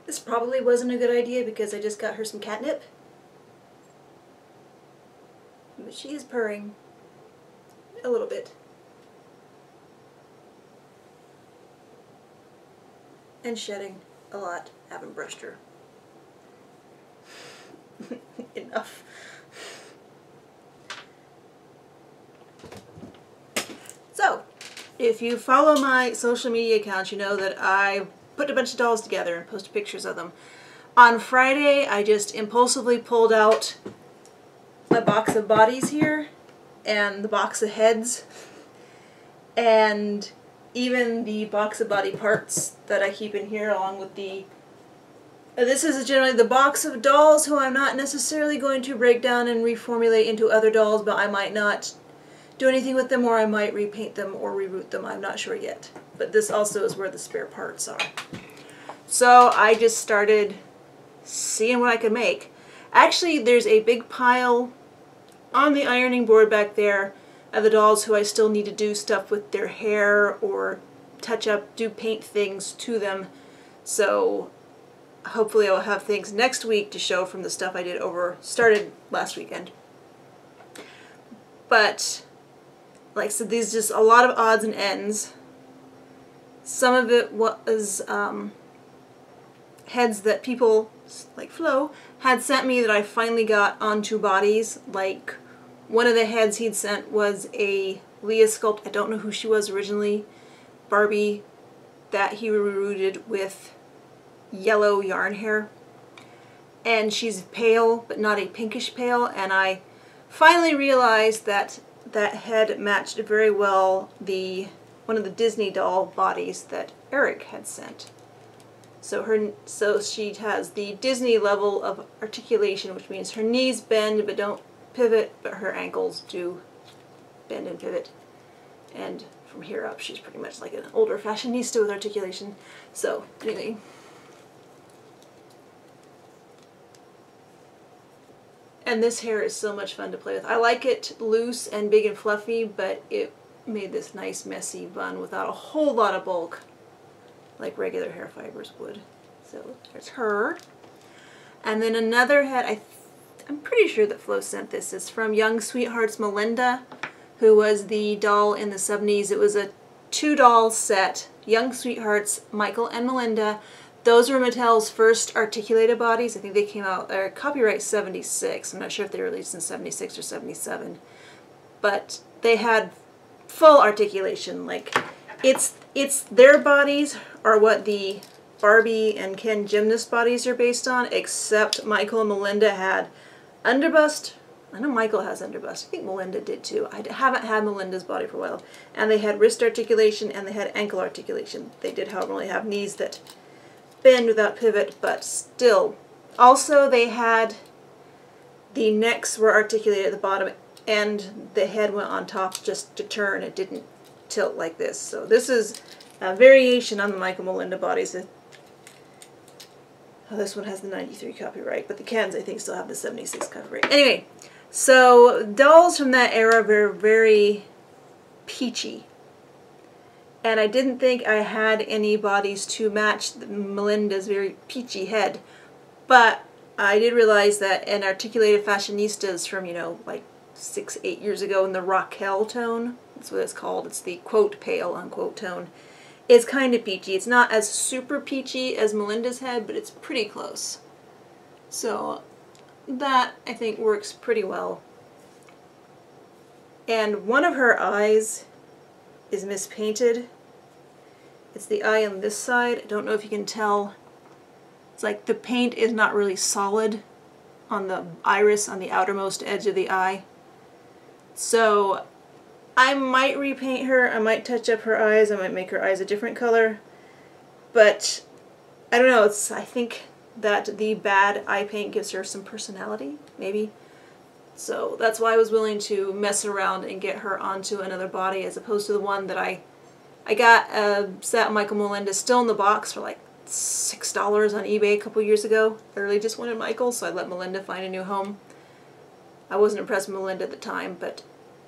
This probably wasn't a good idea because I just got her some catnip. But she is purring a little bit. And shedding a lot. Haven't brushed her. Enough. So, if you follow my social media accounts, you know that I put a bunch of dolls together and posted pictures of them. On Friday, I just impulsively pulled out my box of bodies here, and the box of heads, and even the box of body parts that I keep in here along with the... This is generally the box of dolls who I'm not necessarily going to break down and reformulate into other dolls, but I might not do anything with them, or I might repaint them or reroute them. I'm not sure yet. But this also is where the spare parts are. So I just started seeing what I could make. Actually, there's a big pile on the ironing board back there of the dolls who I still need to do stuff with their hair or touch up, do paint things to them. So hopefully I'll have things next week to show from the stuff I did started last weekend. But like I said, these just a lot of odds and ends. Some of it was heads that people like Flo had sent me that I finally got onto bodies. Like one of the heads he'd sent was a Leah sculpt. I don't know who she was originally. Barbie that he rerouted with yellow yarn hair. And she's pale, but not a pinkish pale. And I finally realized that that head matched very well one of the Disney doll bodies that Eric had sent. So she has the Disney level of articulation, which means her knees bend but don't pivot, but her ankles do bend and pivot. And from here up, she's pretty much like an older fashionista with articulation. So anyway. And this hair is so much fun to play with. I like it loose and big and fluffy, but it made this nice messy bun without a whole lot of bulk, like regular hair fibers would. So there's her. And then another head, I'm pretty sure that Flo sent this. It's from Young Sweethearts Melinda, who was the doll in the 70s. It was a 2-doll set, Young Sweethearts, Michael and Melinda. Those were Mattel's first articulated bodies. I think they came out, copyright 76. I'm not sure if they were released in 76 or 77. But they had full articulation. Like, it's their bodies are what the Barbie and Ken gymnast bodies are based on, except Michael and Melinda had underbust. I know Michael has underbust. I think Melinda did too. I haven't had Melinda's body for a while. And they had wrist articulation and they had ankle articulation. They did, however, only have knees that bend without pivot, but still. Also, they had the necks were articulated at the bottom and the head went on top just to turn. It didn't tilt like this. So this is a variation on the Michael Melinda bodies. This one has the 93 copyright, but the Kens I think still have the 76 copyright. Anyway, so dolls from that era were very peachy. And I didn't think I had any bodies to match Melinda's very peachy head. But I did realize that an articulated fashionistas from, you know, like 6-8 years ago in the Raquel tone, that's what it's called, it's the quote pale unquote tone, is kind of peachy. It's not as super peachy as Melinda's head, but it's pretty close. So that, I think, works pretty well. And one of her eyes is mispainted. It's the eye on this side. I don't know if you can tell. It's like the paint is not really solid on the iris, on the outermost edge of the eye. So I might repaint her. I might touch up her eyes. I might make her eyes a different color. But I don't know. I think that the bad eye paint gives her some personality, maybe. So that's why I was willing to mess around and get her onto another body as opposed to the one that I got a set of Michael Melinda still in the box for like $6 on eBay a couple years ago. I really just wanted Michael, so I let Melinda find a new home. I wasn't impressed with Melinda at the time, but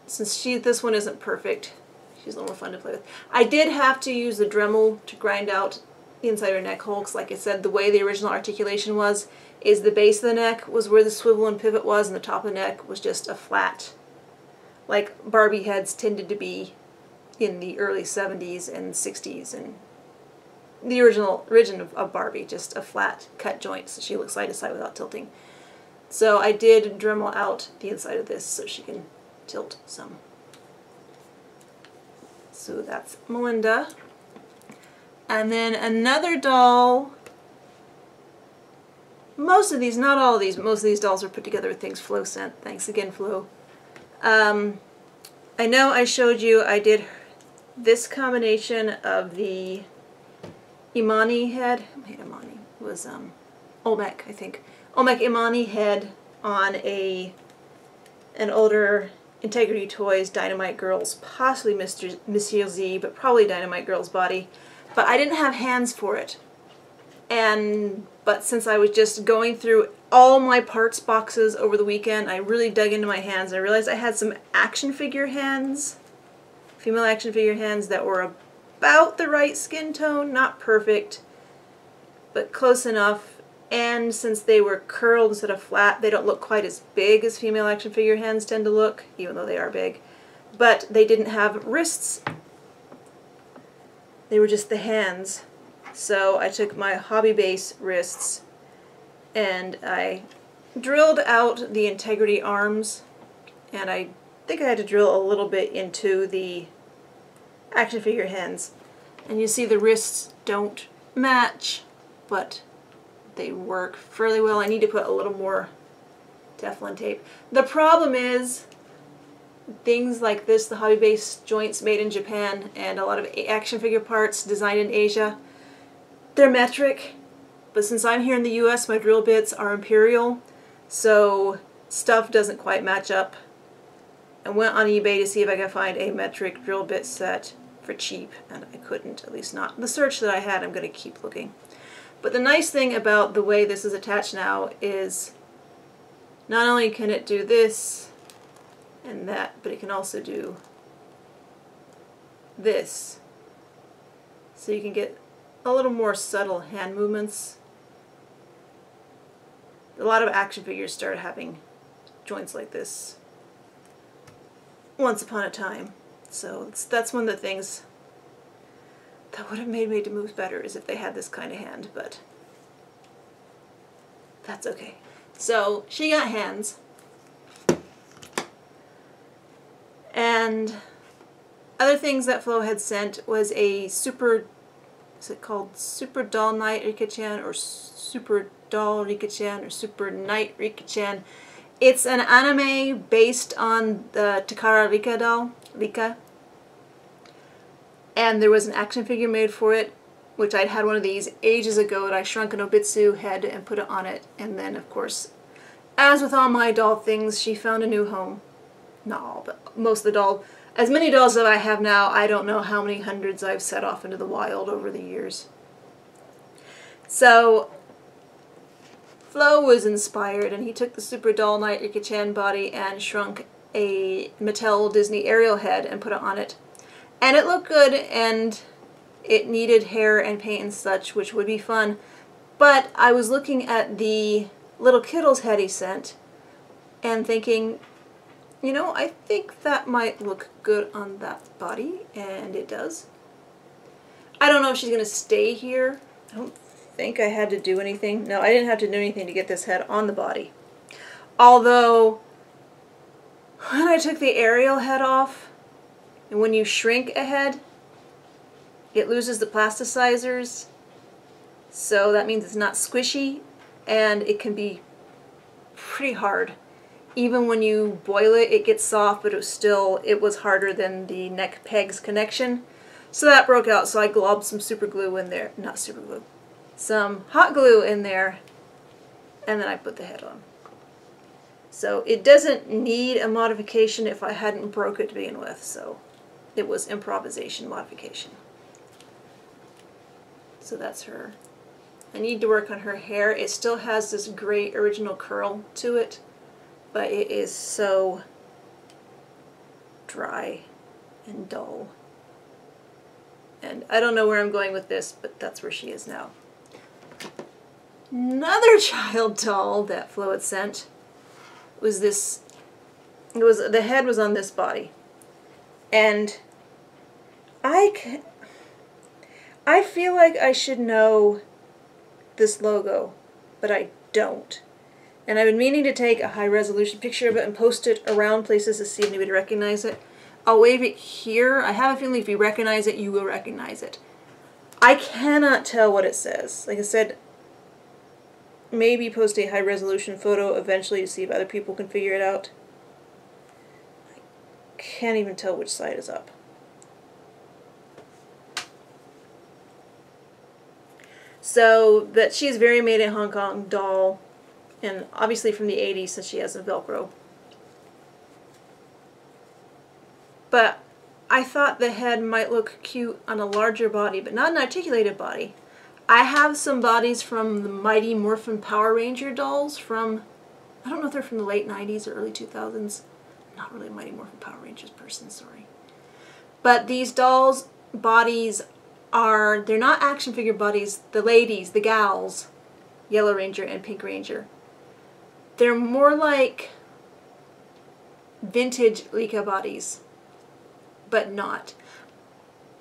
since this one isn't perfect, she's a little more fun to play with. I did have to use the Dremel to grind out the inside of her neck hole, because like I said, the way the original articulation was, is the base of the neck was where the swivel and pivot was, and the top of the neck was just a flat, like Barbie heads tended to be in the early 70s and 60s, and the origin of Barbie, just a flat cut joint, so she looks side to side without tilting. So I did Dremel out the inside of this so she can tilt some. So that's Melinda. And then another doll. Most of these, not all of these, but most of these dolls are put together with things Flo sent. Thanks again, Flo. I know I showed you I did this combination of the Imani head. Imani was Olmec, I think. Olmec Imani head on an older Integrity Toys Dynamite Girls, possibly Monsieur Z, but probably Dynamite Girls body. But I didn't have hands for it. But since I was just going through all my parts boxes over the weekend, I really dug into my hands. I realized I had some action figure hands, female action figure hands that were about the right skin tone, not perfect, but close enough. And since they were curled instead of flat, they don't look quite as big as female action figure hands tend to look, even though they are big. But they didn't have wrists. They were just the hands. So I took my Hobby Base wrists and I drilled out the Integrity arms, and I think I had to drill a little bit into the action figure hands. And you see the wrists don't match, but they work fairly well. I need to put a little more Teflon tape. The problem is things like this, the Hobby Base joints made in Japan and a lot of action figure parts designed in Asia, they're metric, but since I'm here in the US, my drill bits are imperial, so stuff doesn't quite match up. I went on eBay to see if I could find a metric drill bit set for cheap, and I couldn't, at least not. The search that I had, I'm going to keep looking. But the nice thing about the way this is attached now is not only can it do this and that, but it can also do this. So you can get a little more subtle hand movements. A lot of action figures started having joints like this once upon a time. So that's one of the things that would have made Made to Moves better, is if they had this kind of hand, but that's okay. So she got hands. And other things that Flo had sent was a super, is it called Super Doll Night Rika-chan, or Super Doll Rika-chan, or Super Night Rika-chan. It's an anime based on the Takara Rika doll, Rika. And there was an action figure made for it, which I'd had one of these ages ago, and I shrunk an Obitsu head and put it on it. And then, of course, as with all my doll things, she found a new home. Not all, but most of the as many dolls that I have now, I don't know how many hundreds I've set off into the wild over the years. So Flo was inspired, and he took the Super Doll Night Rika-chan body and shrunk a Mattel Disney Ariel head and put it on it. And it looked good, and it needed hair and paint and such, which would be fun. But I was looking at the Little Kittles head he sent and thinking, you know, I think that might look good on that body, and it does. I don't know if she's going to stay here. I don't think I had to do anything. No, I didn't have to do anything to get this head on the body. Although, when I took the Ariel head off, and when you shrink a head, it loses the plasticizers, so that means it's not squishy, and it can be pretty hard. Even when you boil it, it gets soft, but it was harder than the neck pegs connection. So that broke out, so I globbed some super glue in there. Not super glue. Some hot glue in there, and then I put the head on. So it doesn't need a modification if I hadn't broke it to begin with, so it was improvisation modification. So that's her. I need to work on her hair. It still has this great original curl to it, but it is so dry and dull. And I don't know where I'm going with this, but that's where she is now. Another child doll that Flo had sent was this, the head was on this body. And I feel like I should know this logo, but I don't. And I've been meaning to take a high resolution picture of it and post it around places to see if anybody recognize it. I'll wave it here. I have a feeling if you recognize it, you will recognize it. I cannot tell what it says. Like I said, maybe post a high resolution photo eventually to see if other people can figure it out. I can't even tell which side is up. So that she's very made in Hong Kong doll, and obviously from the 80s since she has a Velcro. But I thought the head might look cute on a larger body, but not an articulated body. I have some bodies from the Mighty Morphin Power Ranger dolls from, I don't know if they're from the late 90s or early 2000s. I'm not really a Mighty Morphin Power Rangers person, sorry. But these dolls' bodies are, they're not action figure bodies, the ladies, the gals, Yellow Ranger and Pink Ranger. They're more like vintage Leica bodies, but not.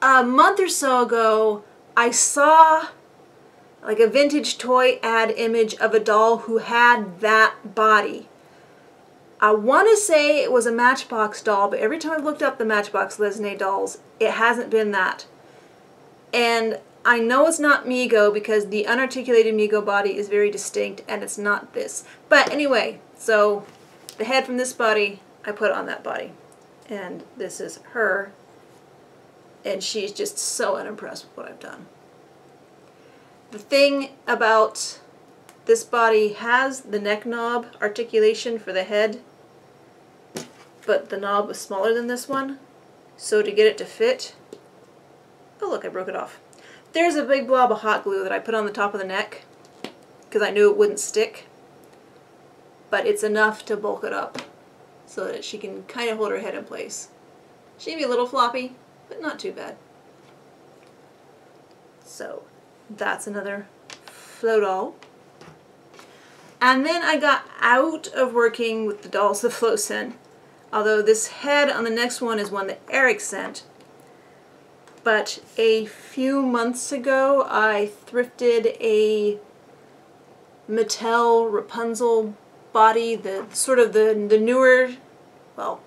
A month or so ago, I saw like a vintage toy ad image of a doll who had that body. I want to say it was a Matchbox doll, but every time I've looked up the Matchbox Lesnay dolls, it hasn't been that. And I know it's not Mego because the unarticulated Mego body is very distinct and it's not this. But anyway, so the head from this body, I put on that body. And this is her. And she's just so unimpressed with what I've done. The thing about this body has the neck knob articulation for the head, but the knob was smaller than this one. So to get it to fit, oh look, I broke it off. There's a big blob of hot glue that I put on the top of the neck because I knew it wouldn't stick, but it's enough to bulk it up so that she can kind of hold her head in place. She may be a little floppy, but not too bad. So that's another Flo doll. And then I got out of working with the dolls that Flo sent, although this head on the next one is one that Eric sent. But a few months ago, I thrifted a Mattel Rapunzel body, the sort of the newer, well,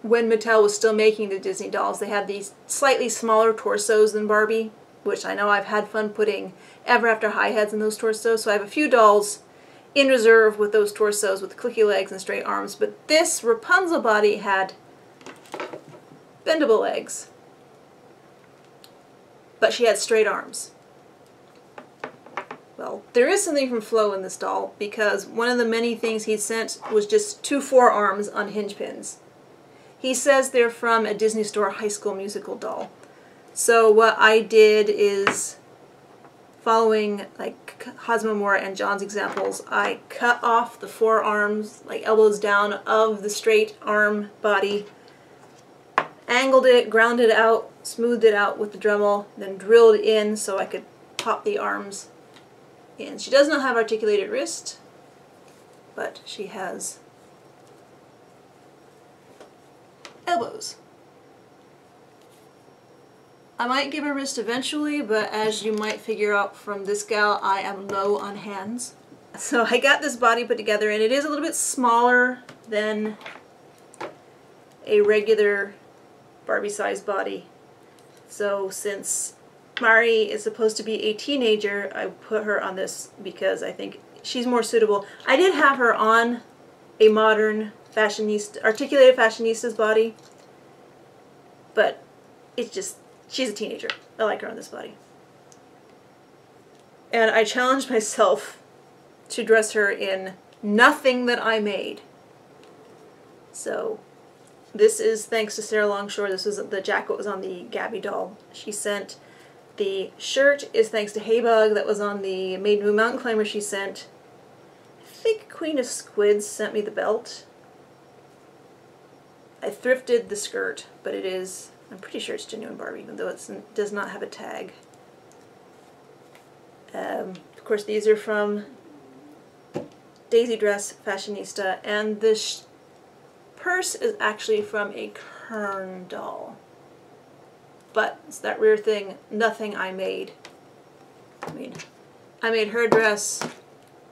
when Mattel was still making the Disney dolls, they had these slightly smaller torsos than Barbie, which I know I've had fun putting Ever After High heads in those torsos. So I have a few dolls in reserve with those torsos with clicky legs and straight arms. But this Rapunzel body had bendable legs, but she had straight arms. Well, there is something from Flo in this doll because one of the many things he sent was just 2 forearms on hinge pins. He says they're from a Disney Store High School Musical doll. So what I did is, following like Hosmo Moore and John's examples, I cut off the forearms, like elbows down, of the straight arm body, angled it, ground it out, smoothed it out with the Dremel, then drilled in so I could pop the arms in. She does not have articulated wrist, but she has elbows. I might give her wrist eventually, but as you might figure out from this gal, I am low on hands. So I got this body put together, and it is a little bit smaller than a regular Barbie-sized body. So since Mari is supposed to be a teenager, I put her on this because I think she's more suitable. I did have her on a modern fashionista, articulated fashionista's body, but it's just, she's a teenager. I like her on this body. And I challenged myself to dress her in nothing that I made. So this is thanks to Sarah Longshore. This was the jacket was on the Gabby doll she sent. The shirt is thanks to Haybug that was on the Maiden Moon Mountain Climber she sent. I think Queen of Squids sent me the belt. I thrifted the skirt, but it is I'm pretty sure it's genuine Barbie, even though it does not have a tag. Of course, these are from Daisy Dress Fashionista, and this purse is actually from a Kern doll. But it's that rear thing, nothing I made. I made her dress,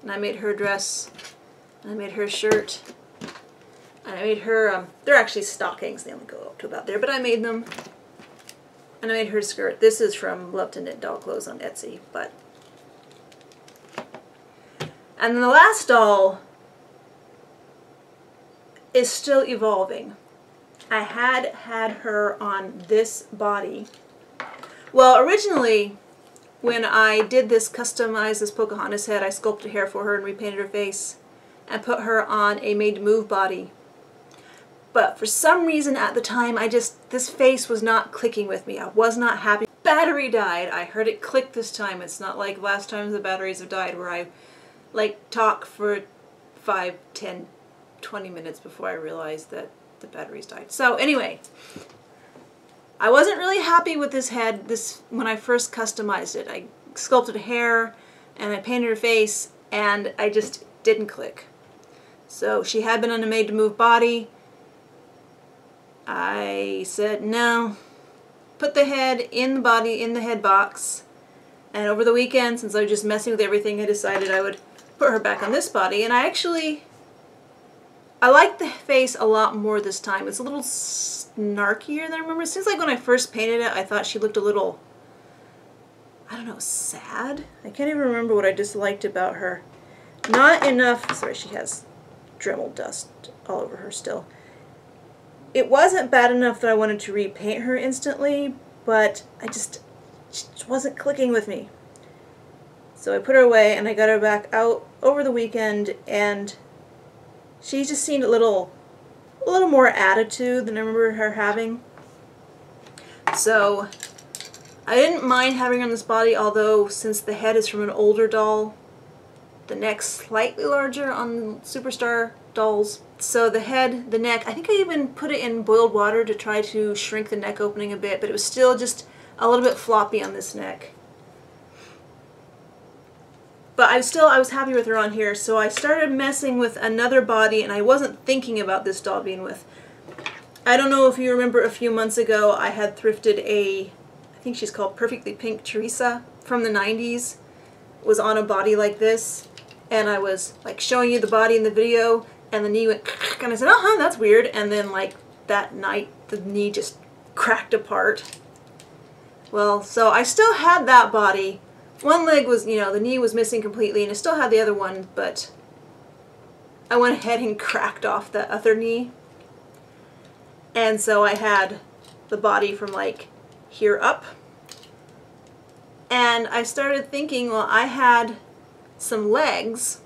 and I made her dress, and I made her shirt, and I made her, they're actually stockings, they only go up to about there, but I made them. And I made her skirt. This is from Love to Knit Doll Clothes on Etsy, but. And then the last doll is still evolving. I had her on this body. Well, originally, when I did this, customized this Pocahontas head, I sculpted hair for her and repainted her face and put her on a made-to-move body. But for some reason at the time, this face was not clicking with me. I was not happy. Battery died. I heard it click this time. It's not like last time the batteries have died where I talk for 5, 10, 20 minutes before I realized that the batteries died. So anyway, I wasn't really happy with this head when I first customized it. I sculpted hair and I painted her face and I just didn't click. So she had been on a made-to-move body. I said no, put the head in the body, in the head box, and over the weekend, since I was just messing with everything, I decided I would put her back on this body, and I like the face a lot more this time. It's a little snarkier than I remember. It seems like when I first painted it, I thought she looked a little, I don't know, sad? I can't even remember what I disliked about her. Not enough, sorry, she has Dremel dust all over her still. It wasn't bad enough that I wanted to repaint her instantly, but she just wasn't clicking with me. So I put her away and I got her back out over the weekend, and she just seemed a little more attitude than I remember her having. So I didn't mind having her on this body, although since the head is from an older doll, the neck's slightly larger on Superstar dolls. So the head, the neck, I think I even put it in boiled water to try to shrink the neck opening a bit, but it was still just a little bit floppy on this neck. But I was happy with her on here, so I started messing with another body, and I wasn't thinking about this doll being with. I don't know if you remember a few months ago, I had thrifted I think she's called Perfectly Pink Teresa from the 90s. It was on a body like this, and I was showing you the body in the video, and the knee went, and I said, uh-huh, that's weird, and then that night the knee just cracked apart. Well, so I still had that body. One leg was, the knee was missing completely, and I still had the other one, but I went ahead and cracked off the other knee. And so I had the body from here up. And I started thinking, well, I had some legs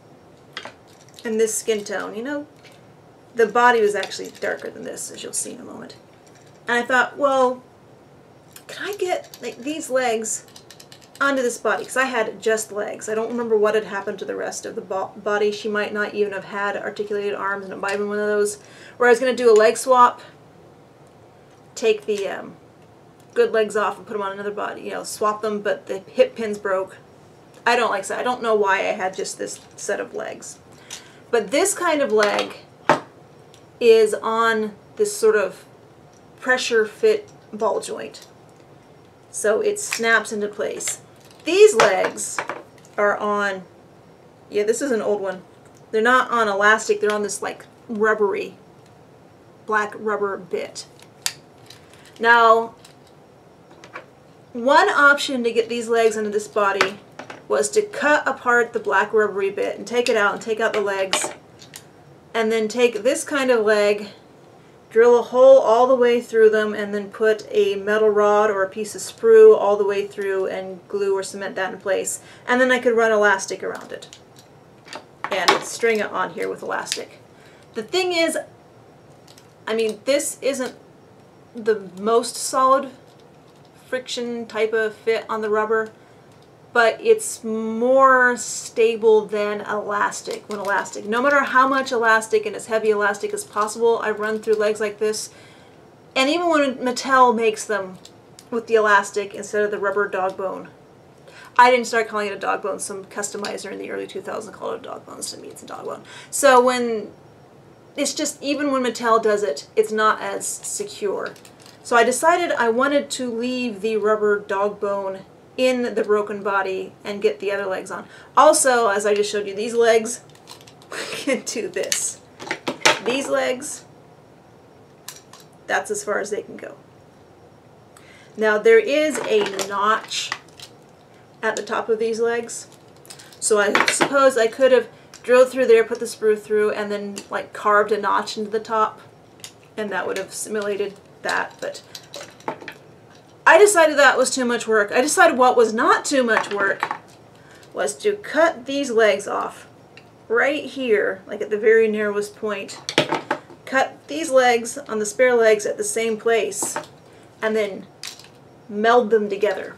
in this skin tone, the body was actually darker than this, as you'll see in a moment. And I thought, well, can I get these legs onto this body? Because I had just legs. I don't remember what had happened to the rest of the body. She might not even have had articulated arms, and it might have been one of those where I was going to do a leg swap, take the good legs off and put them on another body, swap them, but the hip pins broke. I don't like that. I don't know why I had just this set of legs. But this kind of leg is on this sort of pressure fit ball joint. So it snaps into place. These legs are on, yeah, this is an old one. They're not on elastic, they're on this rubbery, black rubber bit. Now, one option to get these legs into this body was to cut apart the black rubbery bit and take it out and take out the legs, and then take this kind of leg, drill a hole all the way through them, and then put a metal rod or a piece of sprue all the way through and glue or cement that in place. And then I could run elastic around it and string it on here with elastic. The thing is, this isn't the most solid friction type of fit on the rubber, but it's more stable than elastic when elastic. No matter how much elastic and as heavy elastic as possible I run through legs like this, And even when Mattel makes them with the elastic instead of the rubber dog bone, I didn't start calling it a dog bone. Some customizer in the early 2000s called it a dog bone. So to me, it's a dog bone. So when it's just, even when Mattel does it, it's not as secure. So I decided I wanted to leave the rubber dog bone in the broken body and get the other legs on. Also, as I just showed you, these legs can do this. These legs, that's as far as they can go. Now there is a notch at the top of these legs, so I suppose I could have drilled through there, put the sprue through, and then like carved a notch into the top, and that would have simulated that, but I decided that was too much work. I decided what was not too much work was to cut these legs off right here, like at the very narrowest point. Cut these legs on the spare legs at the same place, and then meld them together.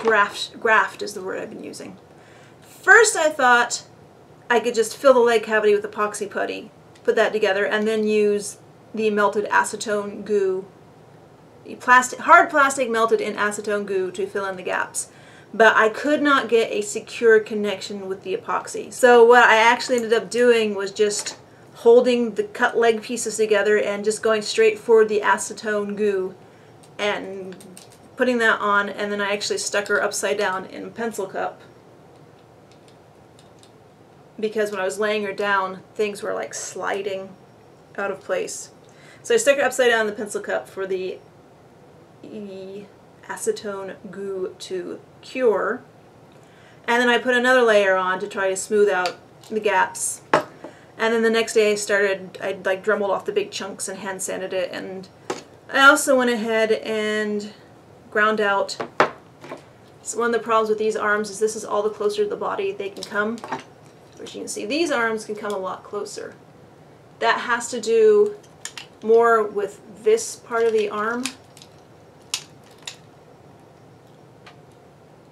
Graft is the word I've been using. First I thought I could just fill the leg cavity with epoxy putty, put that together, and then use the melted acetone goo, hard plastic melted in acetone goo to fill in the gaps. But I could not get a secure connection with the epoxy. So what I actually ended up doing was just holding the cut leg pieces together and just going straight for the acetone goo and putting that on, and then I actually stuck her upside down in a pencil cup, because when I was laying her down, things were like sliding out of place. So I stuck her upside down in the pencil cup for the acetone goo to cure, and then I put another layer on to try to smooth out the gaps. And then the next day I like dremelled off the big chunks and hand sanded it, and I also went ahead and ground out. So one of the problems with these arms is this is all the closer to the body they can come. As you can see, these arms can come a lot closer. That has to do more with this part of the arm.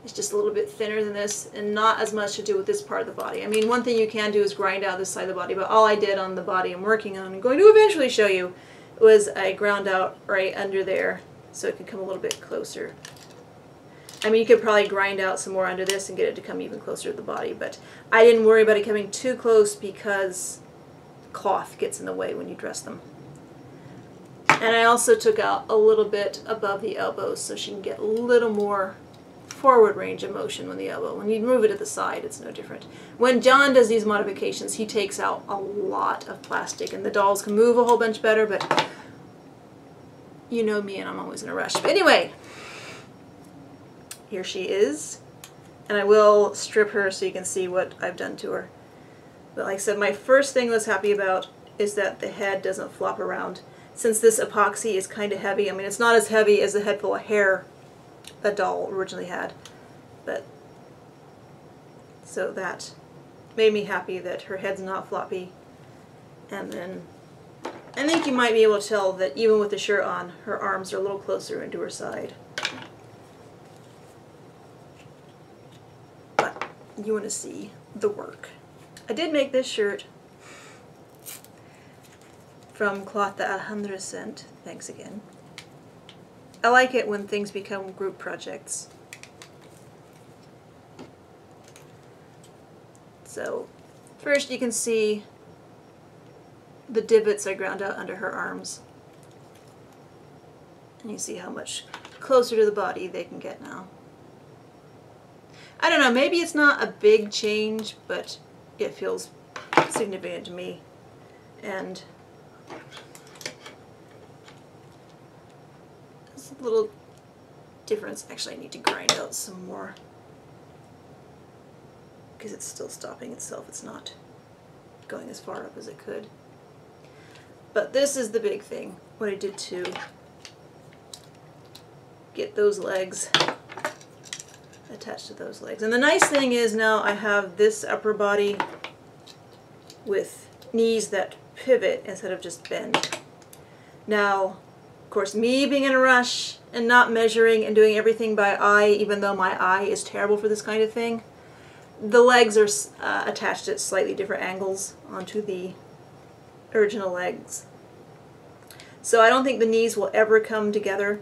It's just a little bit thinner than this, and not as much to do with this part of the body. I mean, one thing you can do is grind out this side of the body, but all I did on the body I'm working on and going to eventually show you was I ground out right under there so it could come a little bit closer. I mean, you could probably grind out some more under this and get it to come even closer to the body, but I didn't worry about it coming too close because cloth gets in the way when you dress them. And I also took out a little bit above the elbows so she can get a little more forward range of motion when the elbow. When you move it at the side, it's no different. When John does these modifications, he takes out a lot of plastic, and the dolls can move a whole bunch better, but you know me and I'm always in a rush. But anyway, here she is, and I will strip her so you can see what I've done to her. But like I said, my first thing I was happy about is that the head doesn't flop around. Since this epoxy is kind of heavy, I mean, it's not as heavy as the head full of hair a doll originally had, but so that made me happy that her head's not floppy. And then I think you might be able to tell that even with the shirt on, her arms are a little closer into her side. But you want to see the work. I did make this shirt from cloth that Alejandra sent. Thanks again. I like it when things become group projects. So first you can see the divots I ground out under her arms. And you see how much closer to the body they can get now. I don't know, maybe it's not a big change, but it feels significant to me. And there's a little difference. Actually, I need to grind out some more because it's still stopping itself. It's not going as far up as it could. But this is the big thing, what I did to get those legs attached to those legs. And the nice thing is now I have this upper body with knees that pivot instead of just bend. Now, of course, me being in a rush and not measuring and doing everything by eye, even though my eye is terrible for this kind of thing, the legs are attached at slightly different angles onto the original legs. So I don't think the knees will ever come together.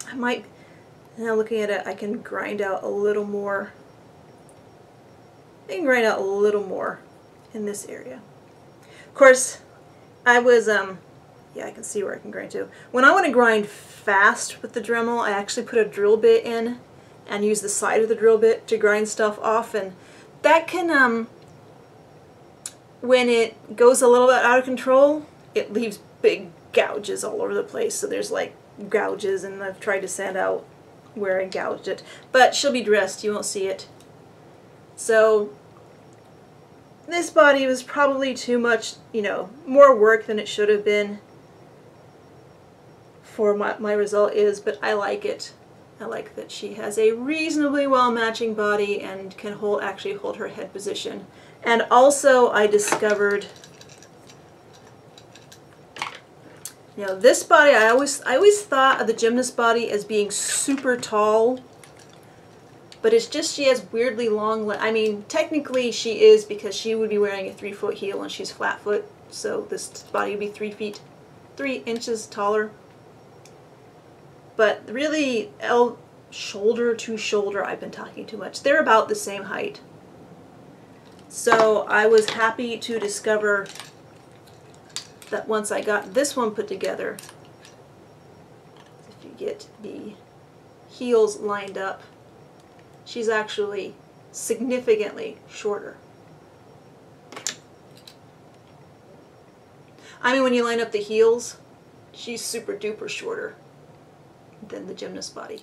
I might, now looking at it, I can grind out a little more. I can grind out a little more in this area. Of course, I was, yeah, I can see where I can grind to. When I want to grind fast with the Dremel, I actually put a drill bit in and use the side of the drill bit to grind stuff off, and that can, when it goes a little bit out of control, it leaves big gouges all over the place. So there's like gouges, and I've tried to sand out where I gouged it, but she'll be dressed, you won't see it. So this body was probably too much, you know, more work than it should have been for what my result is, but I like it. I like that she has a reasonably well matching body and can actually hold her head position. And also I discovered, you know, this body, I always thought of the gymnast body as being super tall, but it's just she has weirdly long legs. I mean, technically she is, because she would be wearing a 3-foot heel and she's flat foot, so this body would be 3 inches taller. But really, shoulder to shoulder, I've been talking too much. They're about the same height. So I was happy to discover that once I got this one put together, if you get the heels lined up, she's actually significantly shorter. I mean, when you line up the heels, she's super duper shorter than the gymnast body.